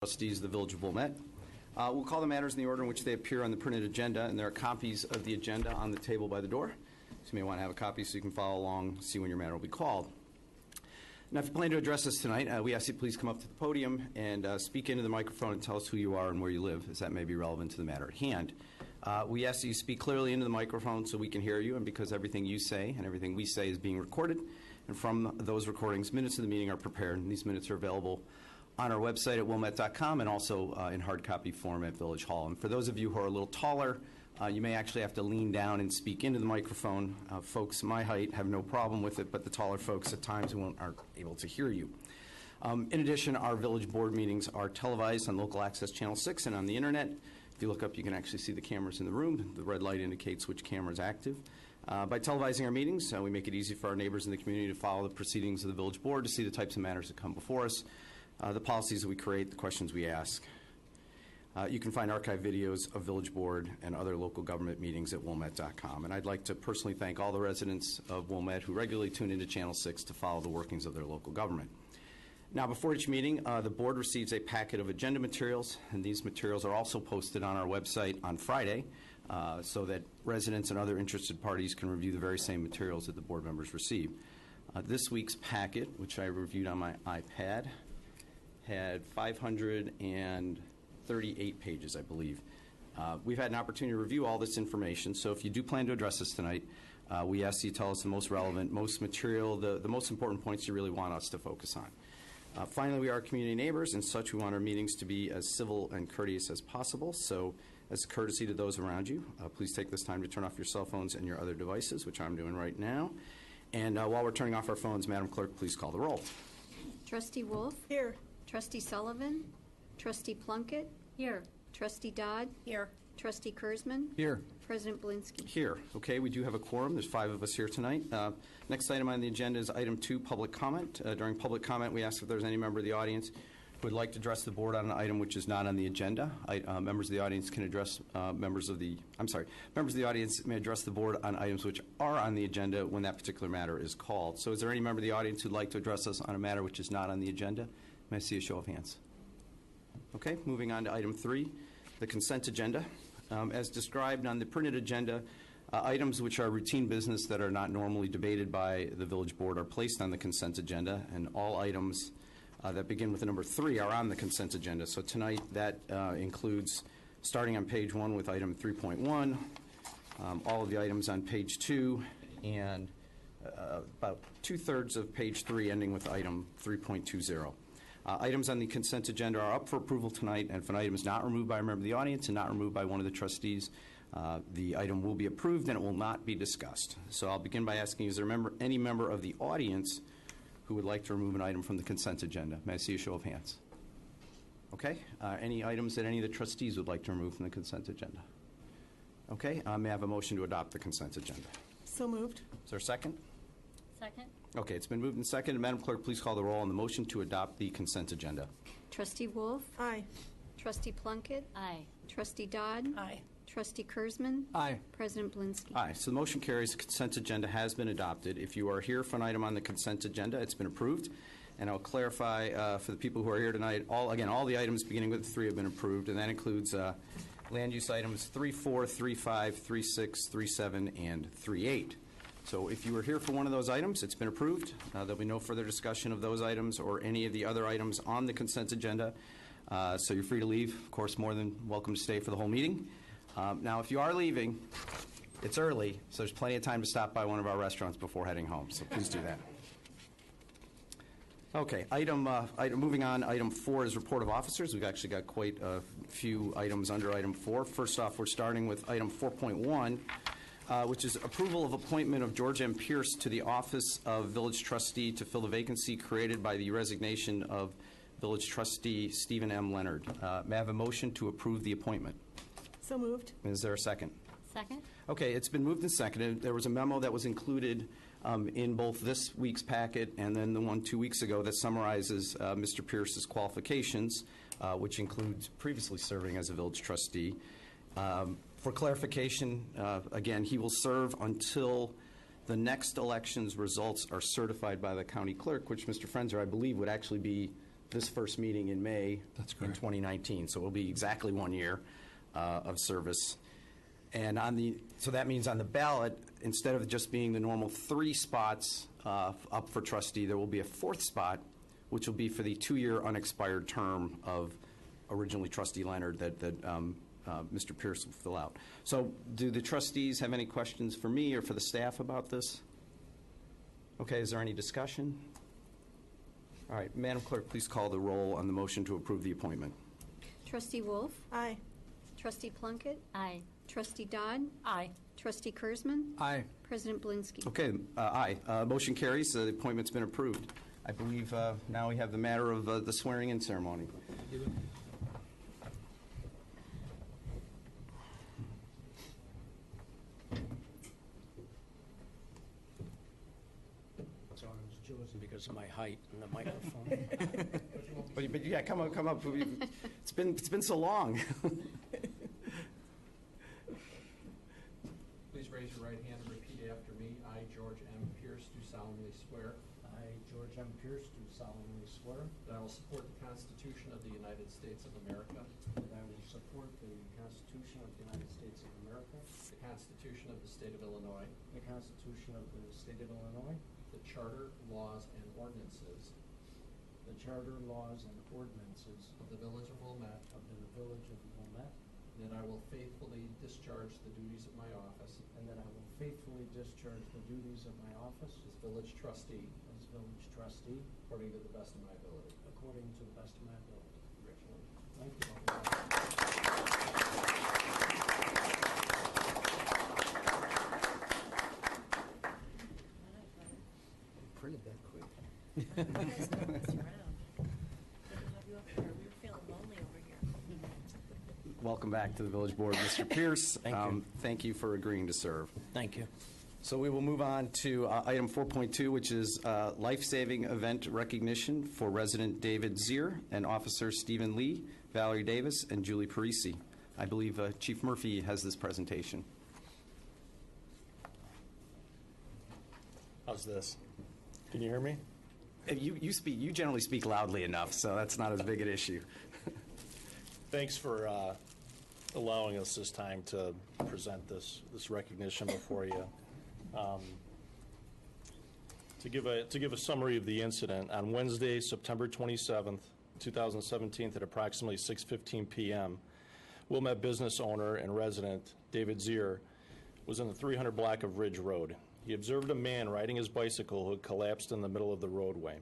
Trustees of the Village of Wilmette. We'll call the matters in the order in which they appear on the printed agenda, and there are copies of the agenda on the table by the door. So you may want to have a copy so you can follow along, see when your matter will be called. Now, if you plan to address us tonight, we ask you please come up to the podium and speak into the microphone and tell us who you are and where you live, as that may be relevant to the matter at hand. We ask that you speak clearly into the microphone so we can hear you, and because everything you say and everything we say is being recorded, and from those recordings, minutes of the meeting are prepared, and these minutes are available on our website at wilmette.com and also in hard copy form at Village Hall. And for those of you who are a little taller, you may actually have to lean down and speak into the microphone. Folks my height have no problem with it, but the taller folks at times aren't able to hear you. In addition, our Village Board meetings are televised on Local Access Channel 6 and on the Internet. If you look up, you can actually see the cameras in the room. The red light indicates which camera is active. By televising our meetings, we make it easy for our neighbors in the community to follow the proceedings of the Village Board, to see the types of matters that come before us, the policies that we create, the questions we ask. You can find archived videos of Village Board and other local government meetings at wilmette.com. And I'd like to personally thank all the residents of Wilmette who regularly tune into Channel 6 to follow the workings of their local government. Now, before each meeting, the board receives a packet of agenda materials, and these materials are also posted on our website on Friday so that residents and other interested parties can review the very same materials that the board members receive. This week's packet, which I reviewed on my iPad, had 538 pages, I believe. We've had an opportunity to review all this information, so if you do plan to address us tonight, we ask you to tell us the most relevant, most material, the most important points you really want us to focus on. Finally, we are community neighbors, and such we want our meetings to be as civil and courteous as possible. So as a courtesy to those around you, please take this time to turn off your cell phones and your other devices, which I'm doing right now. And while we're turning off our phones, Madam Clerk, please call the roll. Trustee Wolf? Here. Trustee Sullivan? Trustee Plunkett? Here. Trustee Dodd? Here. Trustee Kurzman? Here. President Blinsky? Here. Okay, we do have a quorum. There's 5 of us here tonight. Next item on the agenda is item 2, public comment. During public comment, we ask if there's any member of the audience who would like to address the board on an item which is not on the agenda. Members of the audience can address members of the audience may address the board on items which are on the agenda when that particular matter is called. So is there any member of the audience who'd like to address us on a matter which is not on the agenda? May I see a show of hands? Okay, moving on to item 3, the consent agenda. As described on the printed agenda, items which are routine business that are not normally debated by the Village Board are placed on the consent agenda, and all items that begin with the number 3 are on the consent agenda. So tonight that includes starting on page 1 with item 3.1, all of the items on page 2, and about 2/3 of page 3 ending with item 3.20. Items on the consent agenda are up for approval tonight, and if an item is not removed by a member of the audience and not removed by one of the trustees, the item will be approved and it will not be discussed. So I'll begin by asking, is there any member of the audience who would like to remove an item from the consent agenda? May I see a show of hands? Okay. Any items that any of the trustees would like to remove from the consent agenda? Okay. May I have a motion to adopt the consent agenda? So moved. Is there a second? Second. Okay, it's been moved and seconded. Madam Clerk, please call the roll on the motion to adopt the consent agenda. Trustee Wolf? Aye. Trustee Plunkett? Aye. Trustee Dodd? Aye. Trustee Kurzman? Aye. President Blinsky? Aye. So the motion carries. The consent agenda has been adopted. If you are here for an item on the consent agenda, it's been approved. And I'll clarify for the people who are here tonight, all the items beginning with 3 have been approved, and that includes land use items 3.4, 3.5, 3.6, 3.7, and 3.8. So if you were here for one of those items, it's been approved. There'll be no further discussion of those items or any of the other items on the consent agenda. So you're free to leave. Of course, more than welcome to stay for the whole meeting. Now, if you are leaving, it's early, so there's plenty of time to stop by one of our restaurants before heading home. So please do that. Okay, moving on, item 4 is report of officers. We've actually got quite a few items under item 4. First off, we're starting with item 4.1. Which is approval of appointment of George M. Pierce to the office of Village Trustee to fill the vacancy created by the resignation of Village Trustee Stephen M. Leonard. May I have a motion to approve the appointment? So moved. Is there a second? Second. Okay, it's been moved and seconded. There was a memo that was included in both this week's packet and then the one 2 weeks ago that summarizes Mr. Pierce's qualifications, which includes previously serving as a Village Trustee. For clarification, again, he will serve until the next election's results are certified by the county clerk, which Mr. Frenzer, I believe, would actually be this first meeting in May That's in correct. 2019. So it will be exactly 1 year of service. And so that means on the ballot, instead of just being the normal 3 spots up for trustee, there will be a 4th spot, which will be for the 2-year unexpired term of originally trustee Leonard that Mr. Pierce will fill out. So do the trustees have any questions for me or for the staff about this? Okay, is there any discussion? All right, Madam Clerk, please call the roll on the motion to approve the appointment. Trustee Wolf, Aye. Trustee Plunkett, Aye. Trustee Dodd, Aye. Trustee Kurzman, Aye. President Blinsky. Okay, aye. Motion carries. The appointment's been approved. I believe now we have the matter of the swearing-in ceremony. So I was chosen because of my height and the microphone. But yeah, come up. It's been so long. Please raise your right hand and repeat after me. I, George M. Pierce, do solemnly swear I, George M. Pierce, do solemnly swear that I will support the Constitution of the United States of America, that I will support the Constitution of the United States of America, the Constitution of the State of Illinois, the Constitution of the State of Illinois, the Charter, laws, and ordinances the Charter, laws, and ordinances of the Village of Wilmette, of the Village of Wilmette, and that I will faithfully discharge the duties of my office and that I will faithfully discharge the duties of my office as village trustee as village trustee according to the best of my ability. according to the best of my ability. Congratulations. Thank you. Printed that quick. You guys don't mess around. Good to have you up here. We were feeling lonely over here. Welcome back to the Village Board, Mr. Pierce. Thank you. Thank you for agreeing to serve. Thank you. So we will move on to item 4.2, which is life-saving event recognition for resident David Zier and Officer Stephen Lee, Valerie Davis, and Julie Parisi. I believe Chief Murphy has this presentation. How's this? Can you hear me? You generally speak loudly enough, so that's not as big an issue. Thanks for allowing us this time to present this recognition before you. To give a summary of the incident, on Wednesday, September 27th, 2017, at approximately 6:15 p.m., Wilmette business owner and resident David Zier was in the 300 block of Ridge Road. He observed a man riding his bicycle who had collapsed in the middle of the roadway.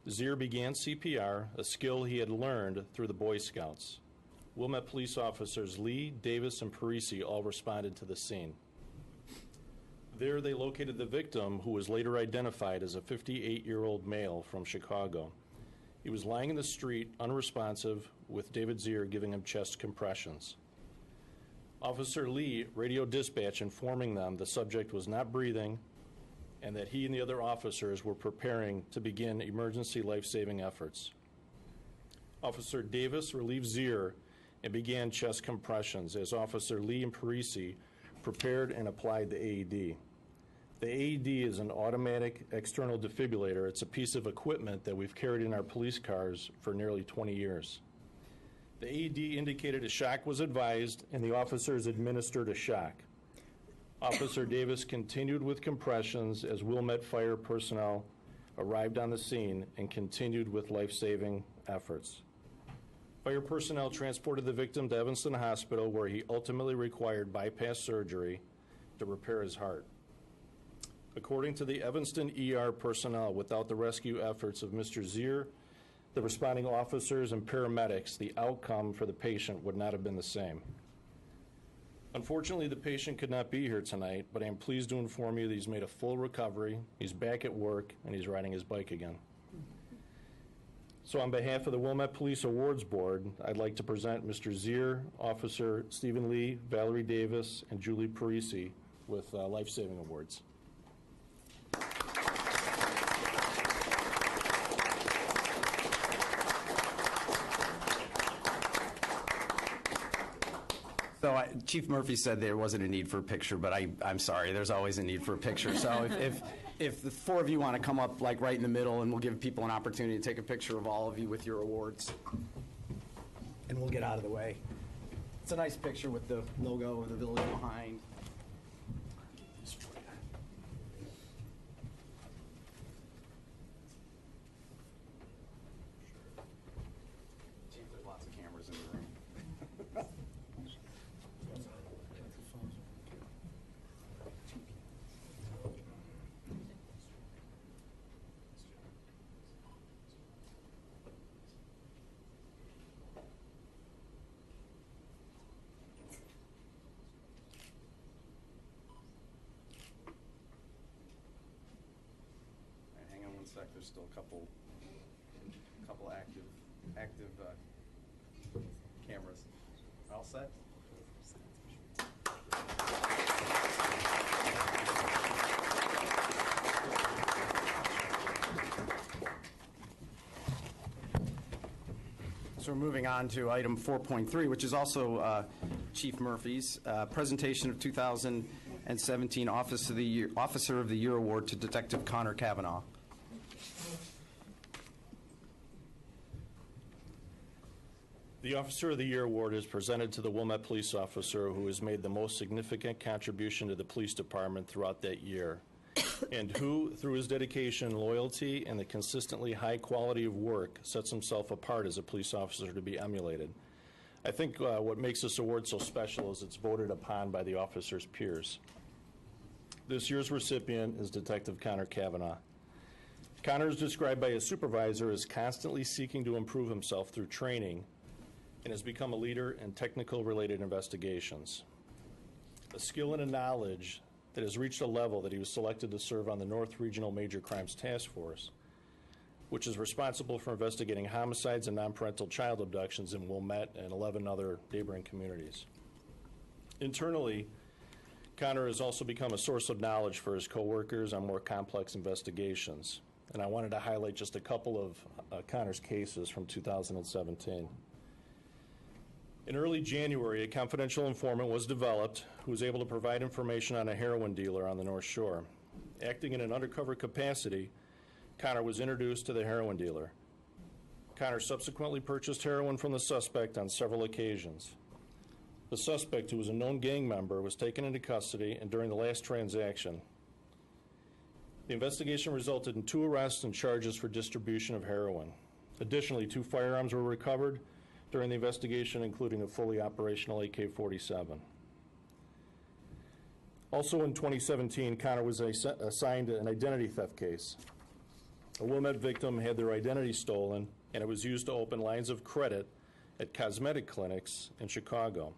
Zier began CPR, a skill he had learned through the Boy Scouts. Wilmette police officers Lee, Davis, and Parisi all responded to the scene. There they located the victim, who was later identified as a 58-year-old male from Chicago. He was lying in the street, unresponsive, with David Zier giving him chest compressions. Officer Lee radioed dispatch informing them the subject was not breathing and that he and the other officers were preparing to begin emergency life-saving efforts. Officer Davis relieved Zier and began chest compressions as Officer Lee and Parisi prepared and applied the AED. The AED is an automatic external defibrillator. It's a piece of equipment that we've carried in our police cars for nearly 20 years. The AED indicated a shock was advised, and the officers administered a shock. Officer Davis continued with compressions as Wilmette fire personnel arrived on the scene and continued with life-saving efforts. Fire personnel transported the victim to Evanston Hospital, where he ultimately required bypass surgery to repair his heart. According to the Evanston ER personnel, without the rescue efforts of Mr. Zier, the responding officers and paramedics, the outcome for the patient would not have been the same. Unfortunately, the patient could not be here tonight, but I am pleased to inform you that he's made a full recovery, he's back at work, and he's riding his bike again. So on behalf of the Wilmette Police Awards Board, I'd like to present Mr. Zier, Officer Stephen Lee, Valerie Davis, and Julie Parisi with life-saving awards. So Chief Murphy said there wasn't a need for a picture, but I'm sorry, there's always a need for a picture. So if the four of you want to come up like right in the middle, and we'll give people an opportunity to take a picture of all of you with your awards. And we'll get out of the way. It's a nice picture with the logo of the village behind. Chief, there's lots of cameras in the room. All right, hang on one sec. There's still a couple active cameras. All set? So we're moving on to item 4.3, which is also Chief Murphy's presentation of 2017 Officer of the Year Award to Detective Connor Kavanaugh. The Officer of the Year Award is presented to the Wilmette police officer who has made the most significant contribution to the police department throughout that year, and who, through his dedication, loyalty, and the consistently high quality of work, sets himself apart as a police officer to be emulated. I think what makes this award so special is it's voted upon by the officer's peers. This year's recipient is Detective Connor Kavanaugh. Connor is described by his supervisor as constantly seeking to improve himself through training and has become a leader in technical-related investigations. A skill and a knowledge that has reached a level that he was selected to serve on the North Regional Major Crimes Task Force, which is responsible for investigating homicides and non-parental child abductions in Wilmette and 11 other neighboring communities. Internally, Connor has also become a source of knowledge for his coworkers on more complex investigations, and I wanted to highlight just a couple of Connor's cases from 2017. In early January, a confidential informant was developed who was able to provide information on a heroin dealer on the North Shore. Acting in an undercover capacity, Connor was introduced to the heroin dealer. Connor subsequently purchased heroin from the suspect on several occasions. The suspect, who was a known gang member, was taken into custody, and during the last transaction, the investigation resulted in 2 arrests and charges for distribution of heroin. Additionally, 2 firearms were recovered during the investigation, including a fully operational AK-47. Also in 2017, Connor was assigned an identity theft case. A Wilmette victim had their identity stolen, and it was used to open lines of credit at cosmetic clinics in Chicago.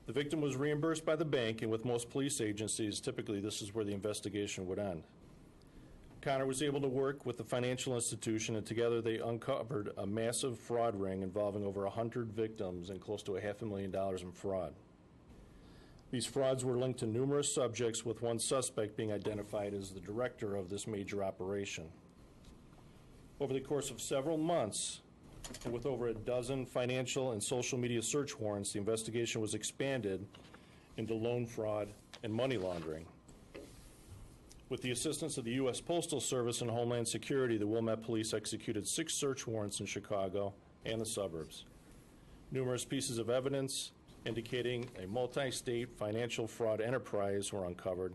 The victim was reimbursed by the bank, and with most police agencies, typically this is where the investigation would end. Connor was able to work with the financial institution, and together they uncovered a massive fraud ring involving over 100 victims and close to $500,000 in fraud. These frauds were linked to numerous subjects, with one suspect being identified as the director of this major operation. Over the course of several months, and with over a dozen financial and social media search warrants, the investigation was expanded into loan fraud and money laundering. With the assistance of the U.S. Postal Service and Homeland Security, the Wilmette Police executed 6 search warrants in Chicago and the suburbs. Numerous pieces of evidence indicating a multi-state financial fraud enterprise were uncovered,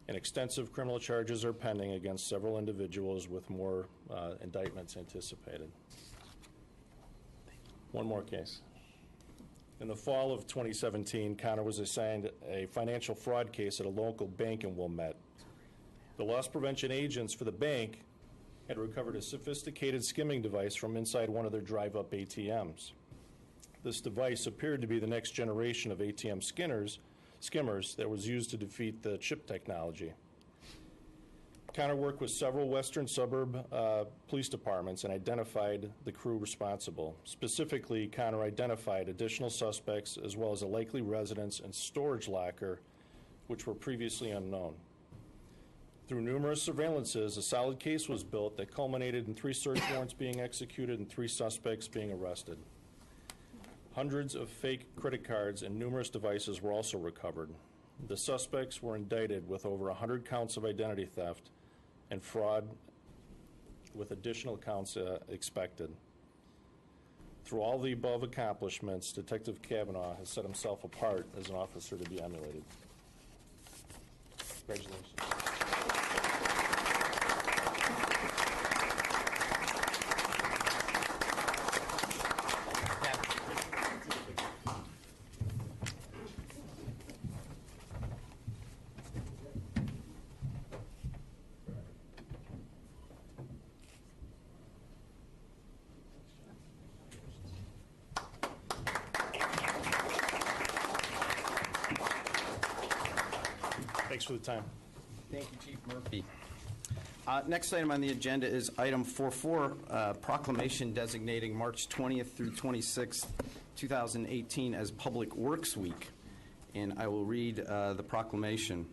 and extensive criminal charges are pending against several individuals, with more indictments anticipated. One more case. In the fall of 2017, Connor was assigned a financial fraud case at a local bank in Wilmette. The loss prevention agents for the bank had recovered a sophisticated skimming device from inside one of their drive-up ATMs. This device appeared to be the next generation of ATM skimmers that was used to defeat the chip technology. Connor worked with several western suburb police departments and identified the crew responsible. Specifically, Connor identified additional suspects as well as a likely residence and storage locker, which were previously unknown. Through numerous surveillances, a solid case was built that culminated in 3 search warrants being executed and 3 suspects being arrested. Hundreds of fake credit cards and numerous devices were also recovered. The suspects were indicted with over 100 counts of identity theft and fraud, with additional counts expected. Through all the above accomplishments, Detective Kavanaugh has set himself apart as an officer to be emulated. Congratulations. Thanks for the time. Thank you, Chief Murphy. Next item on the agenda is item 4.4, proclamation designating March 20th through 26th, 2018 as Public Works Week. And I will read the proclamation.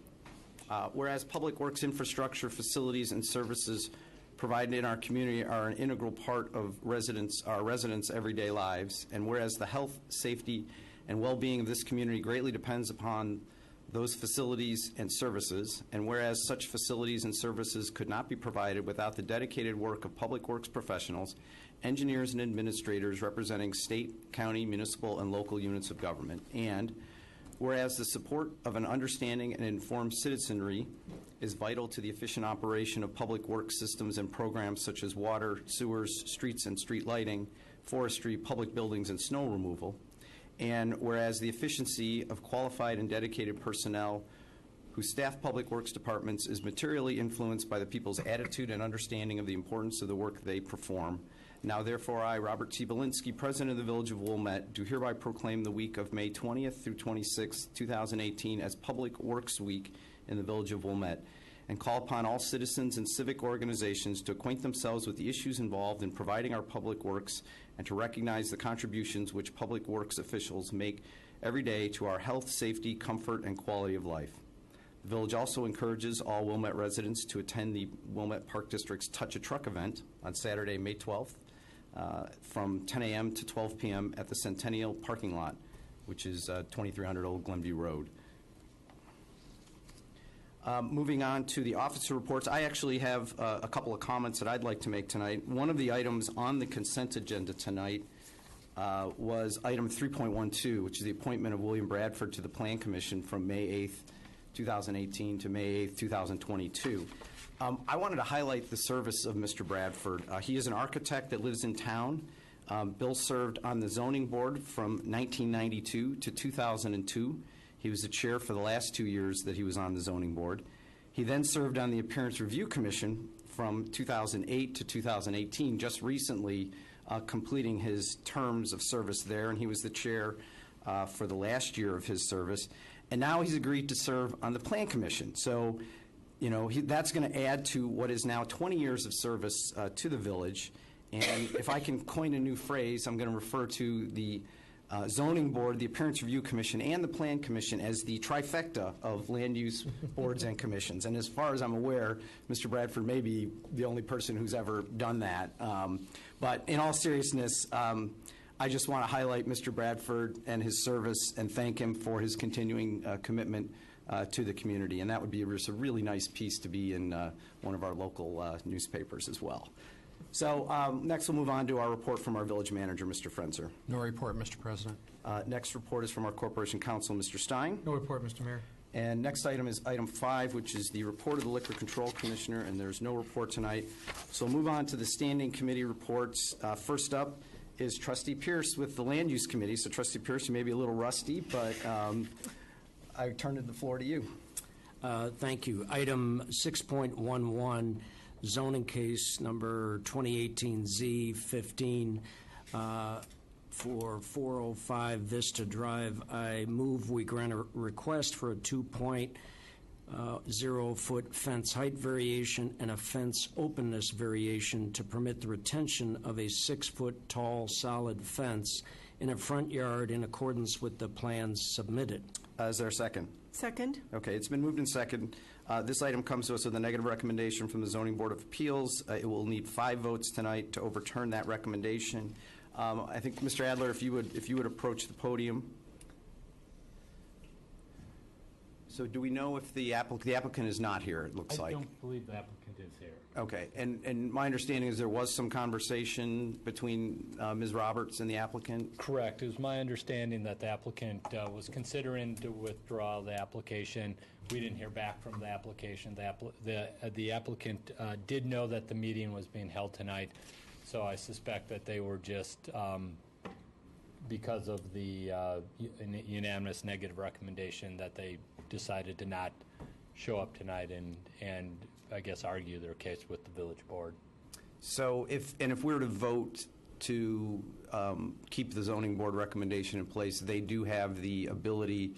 Whereas public works infrastructure, facilities, and services provided in our community are an integral part of our residents' everyday lives, and whereas the health, safety, and well-being of this community greatly depends upon those facilities and services, and whereas such facilities and services could not be provided without the dedicated work of public works professionals, engineers, and administrators representing state, county, municipal, and local units of government, and whereas the support of an understanding and informed citizenry is vital to the efficient operation of public works systems and programs such as water, sewers, streets and street lighting, forestry, public buildings, and snow removal, and whereas the efficiency of qualified and dedicated personnel who staff public works departments is materially influenced by the people's attitude and understanding of the importance of the work they perform. Now, therefore, I, Robert T. Belinsky, President of the Village of Wilmette, do hereby proclaim the week of May 20th through 26th, 2018 as Public Works Week in the Village of Wilmette, and call upon all citizens and civic organizations to acquaint themselves with the issues involved in providing our public works and to recognize the contributions which public works officials make every day to our health, safety, comfort, and quality of life. The village also encourages all Wilmette residents to attend the Wilmette Park District's Touch a Truck event on Saturday, May 12th, from 10 a.m. to 12 p.m. at the Centennial parking lot, which is 2300 Old Glenview Road. Moving on to the officer reports, I actually have a couple of comments that I'd like to make tonight. One of the items on the consent agenda tonight was item 3.12, which is the appointment of William Bradford to the Plan Commission from May 8th, 2018 to May 8th, 2022. I wanted to highlight the service of Mr. Bradford. He is an architect that lives in town. Bill served on the zoning board from 1992 to 2002. He was the chair for the last 2 years that he was on the zoning board. He then served on the Appearance Review Commission from 2008 to 2018, just recently completing his terms of service there, and he was the chair for the last year of his service. And now he's agreed to serve on the Plan Commission. So, you know, that's going to add to what is now 20 years of service to the village. And if I can coin a new phrase, I'm going to refer to the Zoning Board, the Appearance Review Commission, and the Plan Commission as the trifecta of land use boards and commissions. And as far as I'm aware, Mr. Bradford may be the only person who's ever done that. But in all seriousness, I just want to highlight Mr. Bradford and his service and thank him for his continuing commitment to the community. And that would be just a really nice piece to be in one of our local newspapers as well. So next we'll move on to our report from our village manager, Mr. Frenzer. No report, Mr. President. Next report is from our corporation counsel, Mr. Stein. No report, Mr. Mayor. And next item is item 5, which is the report of the Liquor Control Commissioner, and there's no report tonight. So we'll move on to the standing committee reports. First up is Trustee Pierce with the Land Use Committee. So Trustee Pierce, you may be a little rusty, but I turn the floor to you. Thank you. Item 6.11, zoning case number 2018-Z15 for 405 Vista Drive. I move we grant a request for a 2.0-foot fence height variation and a fence openness variation to permit the retention of a 6-foot tall solid fence in a front yard in accordance with the plans submitted. Is there a second? Second. Okay, it's been moved in second. This item comes to us with a negative recommendation from the Zoning Board of Appeals. It will need 5 votes tonight to overturn that recommendation. I think, Mr. Adler, if you would approach the podium. So do we know if the applicant is not here, it looks like? I don't believe the applicant is here. Okay, and my understanding is there was some conversation between Ms. Roberts and the applicant? Correct. It was my understanding that the applicant was considering to withdraw the application. We didn't hear back from the application. The applicant did know that the meeting was being held tonight, so I suspect that they were just, because of the unanimous negative recommendation, that they decided to not show up tonight and I guess argue their case with the village board. So if we were to vote to keep the zoning board recommendation in place, they do have the ability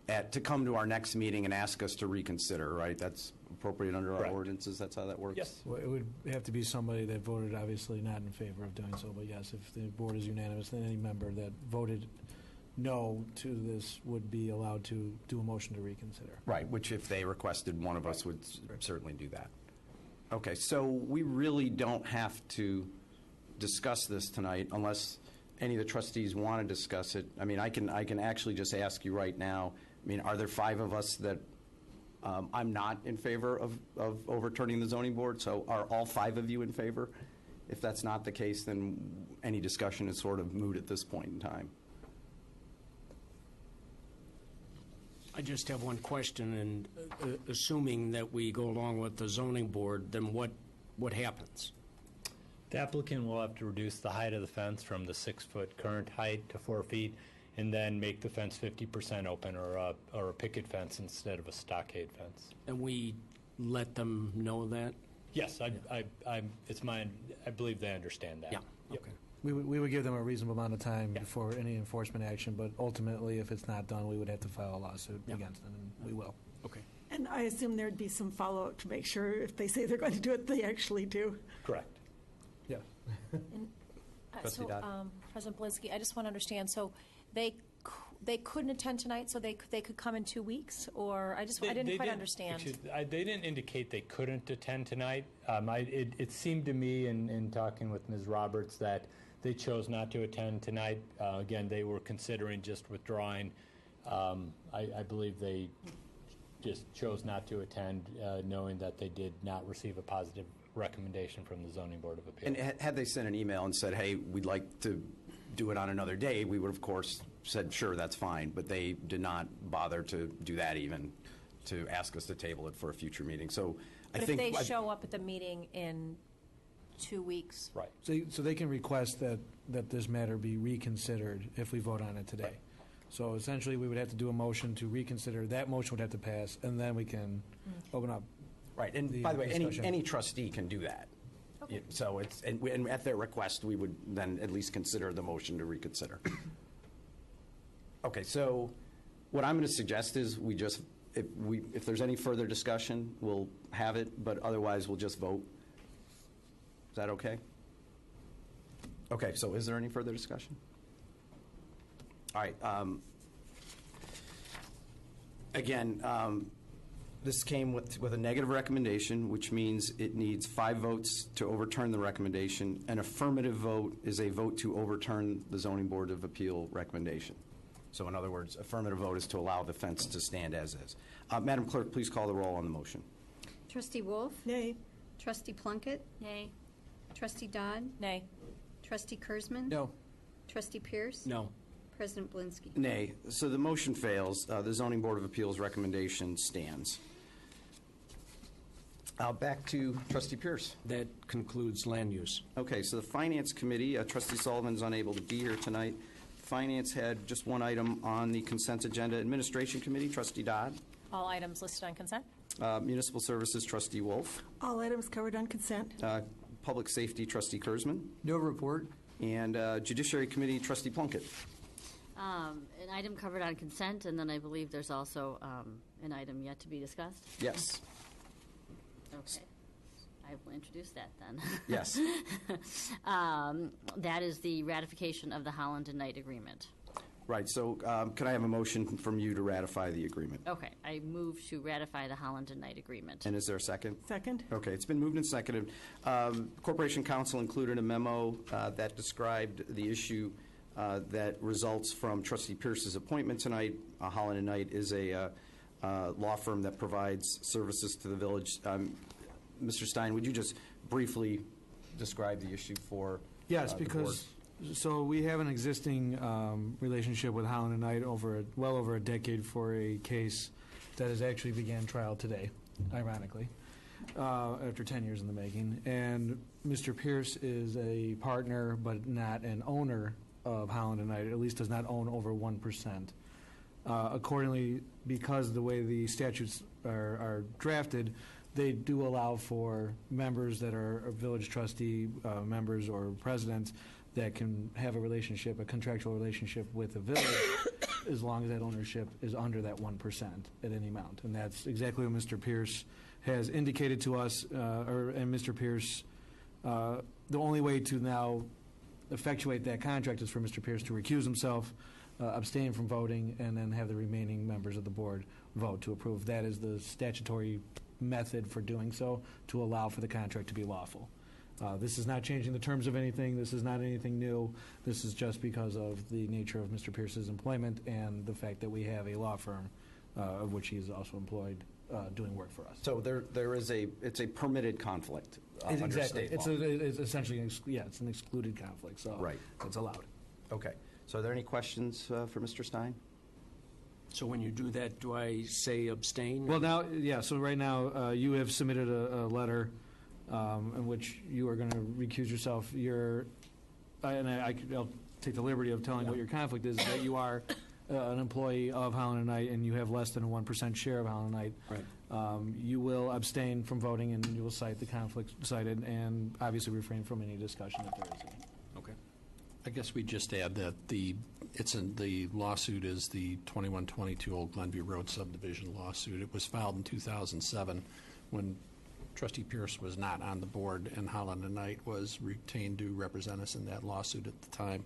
to come to our next meeting and ask us to reconsider, right? That's appropriate under our Correct. ordinances? That's how that works? Yes. Well, it would have to be somebody that voted obviously not in favor of doing so, but yes, if the board is unanimous, then any member that voted no to this would be allowed to do a motion to reconsider. Right, which if they requested, one of us would certainly do that. Okay, so we really don't have to discuss this tonight unless any of the trustees want to discuss it. I mean, I can actually just ask you right now, I mean, are there 5 of us that I'm not in favor of overturning the zoning board? So are all 5 of you in favor? If that's not the case, then any discussion is sort of moot at this point in time. I just have one question, and assuming that we go along with the zoning board, then what happens? The applicant will have to reduce the height of the fence from the 6-foot current height to 4 feet, and then make the fence 50% open, or a picket fence instead of a stockade fence. And we let them know that? Yes, I believe they understand that. Yeah, Yep. okay. We would give them a reasonable amount of time Yeah. before any enforcement action, but ultimately, if it's not done, we would have to file a lawsuit Yeah. against them, and we will. Okay. And I assume there'd be some follow-up to make sure if they say they're going to do it, they actually do. Correct. Yeah. Trustee So, Dodd? President Blinsky, I just want to understand, so they couldn't attend tonight, so they could come in 2 weeks? Or, I didn't quite understand. They didn't indicate they couldn't attend tonight. It seemed to me in talking with Ms. Roberts that they chose not to attend tonight. Again, they were considering just withdrawing. I believe they just chose not to attend, knowing that they did not receive a positive recommendation from the Zoning Board of Appeals. And had they sent an email and said, hey, we'd like to do it on another day, we would, of course, said, sure, that's fine. But they did not bother to do that even, to ask us to table it for a future meeting. So I But think... if they show up at the meeting in 2 weeks? Right. So they can request that this matter be reconsidered if we vote on it today. So essentially, we would have to do a motion to reconsider. That motion would have to pass, and then we can open up. Right, and the by the way, discussion. any trustee can do that. Okay. So it's, and at their request, we would then at least consider the motion to reconsider. Okay, so what I'm going to suggest is we just, if there's any further discussion, we'll have it, but otherwise we'll just vote. Is that okay? Okay, so is there any further discussion? All right. Again, this came with a negative recommendation, which means it needs 5 votes to overturn the recommendation. An affirmative vote is a vote to overturn the Zoning Board of Appeal recommendation. So in other words, affirmative vote is to allow the fence to stand as is. Madam Clerk, please call the roll on the motion. Trustee Wolf? Nay. Trustee Plunkett? Nay. Trustee Dodd? Nay. Trustee Kurzman? No. Trustee Pierce? No. President Blinsky? Nay. So the motion fails. The Zoning Board of Appeals recommendation stands. Back to Trustee Pierce. That concludes land use. Okay, so the Finance Committee, Trustee Sullivan's unable to be here tonight. Finance had just one item on the consent agenda. Administration Committee, Trustee Dodd. All items listed on consent? Municipal Services, Trustee Wolf. All items covered on consent. Public Safety, Trustee Kurzman. No report. And Judiciary Committee, Trustee Plunkett. An item covered on consent, and then I believe there's also an item yet to be discussed. Yes. Okay. I will introduce that then. Yes. That is the ratification of the Holland and Knight Agreement. Right, so can I have a motion from you to ratify the agreement? Okay, I move to ratify the Holland and Knight Agreement. And is there a second? Second. Okay, it's been moved and seconded. Corporation Counsel included a memo that described the issue that results from Trustee Pierce's appointment tonight. Holland and Knight is a law firm that provides services to the village. Mr. Stein, would you just briefly describe the issue for Yes, the board? because, so we have an existing relationship with Holland and Knight well over a decade for a case that has actually began trial today, ironically, after 10 years in the making. And Mr. Pierce is a partner but not an owner of Holland and Knight, at least does not own over 1%. Accordingly, because the way the statutes are drafted, they do allow for members that are village trustee members or presidents that can have a contractual relationship with the village as long as that ownership is under that 1% at any amount. And that's exactly what Mr. Pierce has indicated to us, and Mr. Pierce, the only way to now effectuate that contract is for Mr. Pierce to recuse himself, abstain from voting, and then have the remaining members of the board vote to approve. That is the statutory method for doing so, to allow for the contract to be lawful. This is not changing the terms of anything. This is not anything new. This is just because of the nature of Mr. Pierce's employment and the fact that we have a law firm of which he is also employed doing work for us. So it's a permitted conflict under Exactly. state law. It's essentially, it's an excluded conflict, so Right. it's allowed. Okay. So are there any questions for Mr. Stein? So when you do that, do I say abstain? Well, now, yeah, so right now, you have submitted a letter in which you are going to recuse yourself. I'll take the liberty of telling what your conflict is, that you are an employee of Holland and Knight, and you have less than a 1% share of Holland and Knight. Right. You will abstain from voting, and you will cite the conflict cited, and obviously refrain from any discussion if there is any. Okay. I guess we just add that the lawsuit is the 2122 Old Glenview Road subdivision lawsuit. It was filed in 2007 when Trustee Pierce was not on the board, and Holland and Knight was retained to represent us in that lawsuit at the time.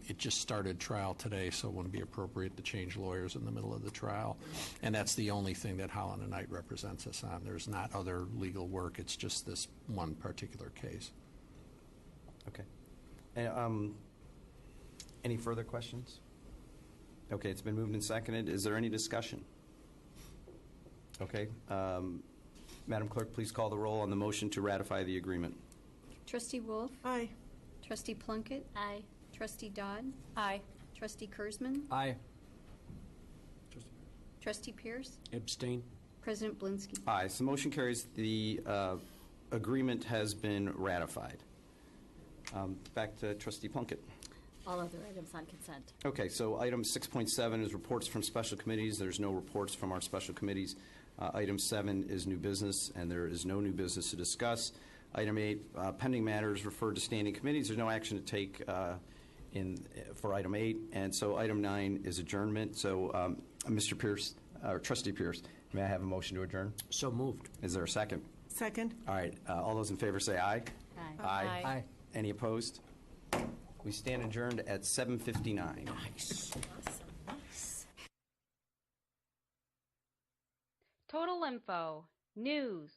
It just started trial today, so it wouldn't be appropriate to change lawyers in the middle of the trial. And that's the only thing that Holland and Knight represents us on. There's not other legal work. It's just this one particular case. Okay. Any further questions? Okay, it's been moved and seconded. Is there any discussion? Okay. Madam Clerk, please call the roll on the motion to ratify the agreement. Trustee Wolf? Aye. Trustee Plunkett? Aye. Trustee Dodd? Aye. Trustee Kurzman? Aye. Trustee Pierce? Abstain? President Blinsky? Aye. So the motion carries. The agreement has been ratified. Back to Trustee Plunkett. All other items on consent. Okay, so item 6.7 is reports from special committees. There's no reports from our special committees. Item 7 is new business, and there is no new business to discuss. Item 8, pending matters referred to standing committees. There's no action to take for item 8. And so item 9 is adjournment. So Mr. Pierce, or Trustee Pierce, may I have a motion to adjourn? So moved. Is there a second? Second. All right, all those in favor say aye. Aye. Aye. Any opposed? We stand adjourned at 7:59. Nice. Total Info, News,